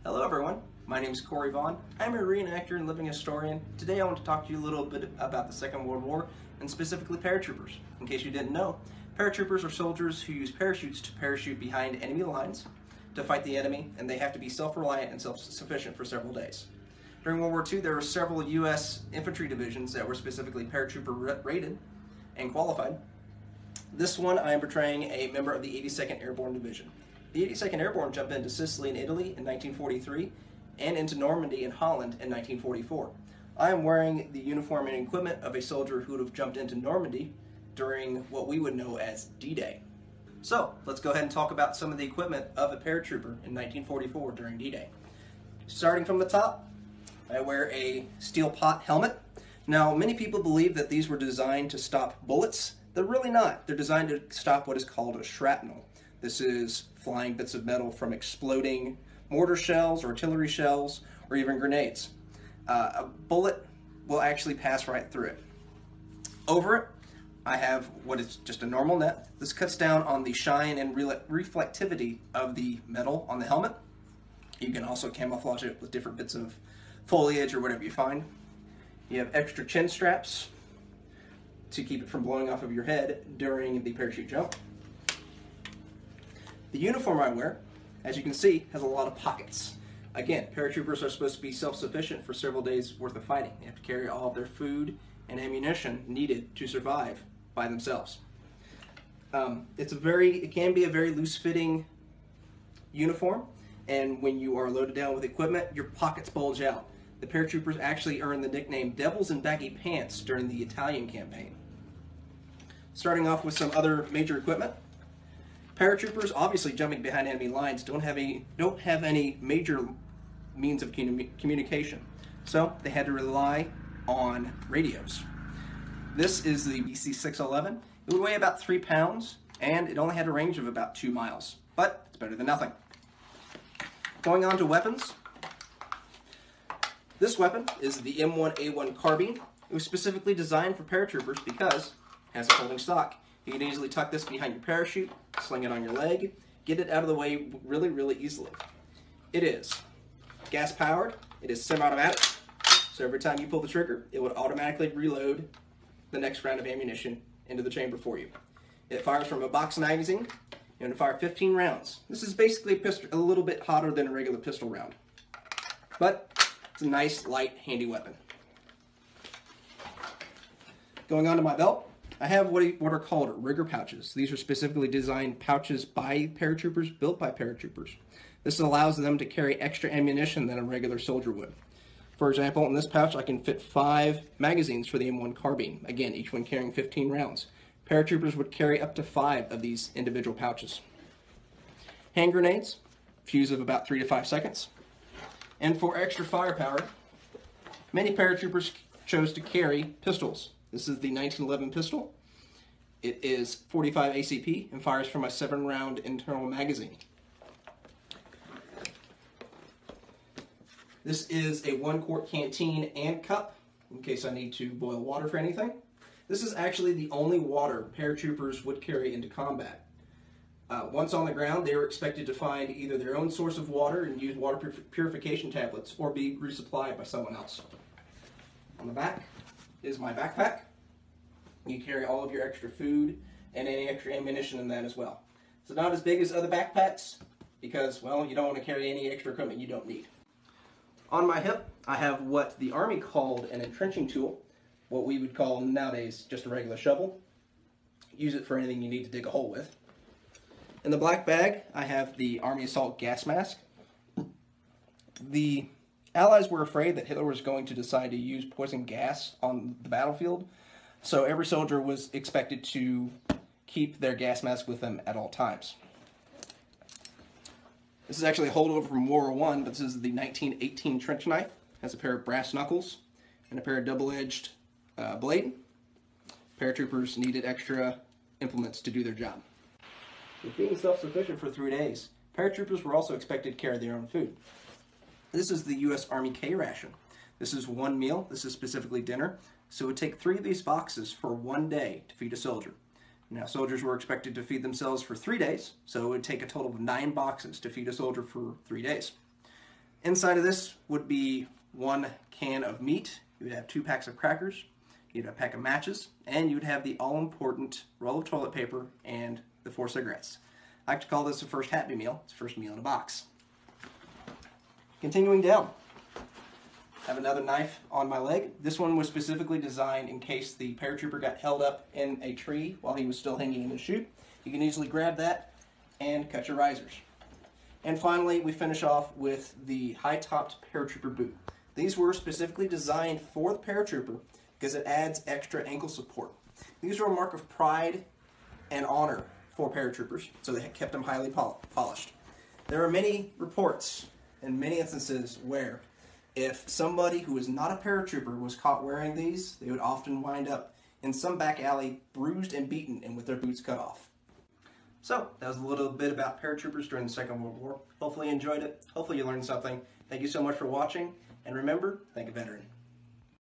Hello everyone, my name is Corey Vaughn. I'm a reenactor and living historian. Today I want to talk to you a little bit about the Second World War and specifically paratroopers. In case you didn't know, paratroopers are soldiers who use parachutes to parachute behind enemy lines to fight the enemy, and they have to be self-reliant and self-sufficient for several days. During World War II, there were several U.S. infantry divisions that were specifically paratrooper rated and qualified. This one I am portraying a member of the 82nd Airborne Division. The 82nd Airborne jumped into Sicily and Italy in 1943 and into Normandy and Holland in 1944. I am wearing the uniform and equipment of a soldier who would have jumped into Normandy during what we would know as D-Day. So, let's go ahead and talk about some of the equipment of a paratrooper in 1944 during D-Day. Starting from the top, I wear a steel pot helmet. Now, many people believe that these were designed to stop bullets. They're really not. They're designed to stop what is called a shrapnel. This is flying bits of metal from exploding mortar shells, artillery shells, or even grenades. A bullet will actually pass right through it. Over it, I have what is just a normal net. This cuts down on the shine and reflectivity of the metal on the helmet. You can also camouflage it with different bits of foliage or whatever you find. You have extra chin straps to keep it from blowing off of your head during the parachute jump. The uniform I wear, as you can see, has a lot of pockets. Again, paratroopers are supposed to be self-sufficient for several days worth of fighting. They have to carry all of their food and ammunition needed to survive by themselves. It can be a very loose-fitting uniform, and when you are loaded down with equipment, your pockets bulge out. The paratroopers actually earned the nickname Devils in Baggy Pants during the Italian campaign. Starting off with some other major equipment. Paratroopers, obviously jumping behind enemy lines, don't have any major means of communication, so they had to rely on radios. This is the BC-611. It would weigh about 3 pounds, and it only had a range of about 2 miles, but it's better than nothing. Going on to weapons. This weapon is the M1A1 carbine. It was specifically designed for paratroopers because it has a folding stock. You can easily tuck this behind your parachute, sling it on your leg, get it out of the way really, really easily. It is gas powered, it is semi-automatic, so every time you pull the trigger, it would automatically reload the next round of ammunition into the chamber for you. It fires from a box magazine, and it fires 15 rounds. This is basically a little bit hotter than a regular pistol round, but it's a nice, light, handy weapon. Going on to my belt, I have what are called rigger pouches. These are specifically designed pouches by paratroopers, built by paratroopers. This allows them to carry extra ammunition than a regular soldier would. For example, in this pouch I can fit 5 magazines for the M1 carbine, again, each one carrying 15 rounds. Paratroopers would carry up to 5 of these individual pouches. Hand grenades, fuse of about 3 to 5 seconds. And for extra firepower, many paratroopers chose to carry pistols. This is the 1911 pistol. It is 45 ACP and fires from a 7-round internal magazine. This is a 1-quart canteen and cup in case I need to boil water for anything. This is actually the only water paratroopers would carry into combat. Once on the ground, they were expected to find either their own source of water and use water purification tablets or be resupplied by someone else. On the back is my backpack. You carry all of your extra food and any extra ammunition in that as well. It's not as big as other backpacks because, well, you don't want to carry any extra equipment you don't need. On my hip, I have what the Army called an entrenching tool, what we would call nowadays just a regular shovel. Use it for anything you need to dig a hole with. In the black bag, I have the Army Assault Gas Mask. The Allies were afraid that Hitler was going to decide to use poison gas on the battlefield, so every soldier was expected to keep their gas mask with them at all times. This is actually a holdover from World War I, but this is the 1918 trench knife. It has a pair of brass knuckles and a pair of double-edged blade. Paratroopers needed extra implements to do their job. With being self-sufficient for 3 days, paratroopers were also expected to carry their own food. This is the U.S. Army K ration. This is one meal. This is specifically dinner. So it would take 3 of these boxes for 1 day to feed a soldier. Now, soldiers were expected to feed themselves for 3 days, so it would take a total of 9 boxes to feed a soldier for 3 days. Inside of this would be 1 can of meat. You would have 2 packs of crackers. You'd have a pack of matches, and you would have the all-important roll of toilet paper and the 4 cigarettes. I like to call this the first Happy Meal. It's the first meal in a box. Continuing down, I have another knife on my leg. This one was specifically designed in case the paratrooper got held up in a tree while he was still hanging in the chute. You can easily grab that and cut your risers. And finally, we finish off with the high-topped paratrooper boot. These were specifically designed for the paratrooper because it adds extra ankle support. These are a mark of pride and honor for paratroopers, so they kept them highly polished. There are many reports and many instances where if somebody who is not a paratrooper was caught wearing these, they would often wind up in some back alley bruised and beaten and with their boots cut off. So, that was a little bit about paratroopers during the Second World War. Hopefully you enjoyed it. Hopefully you learned something. Thank you so much for watching. And remember, thank a veteran.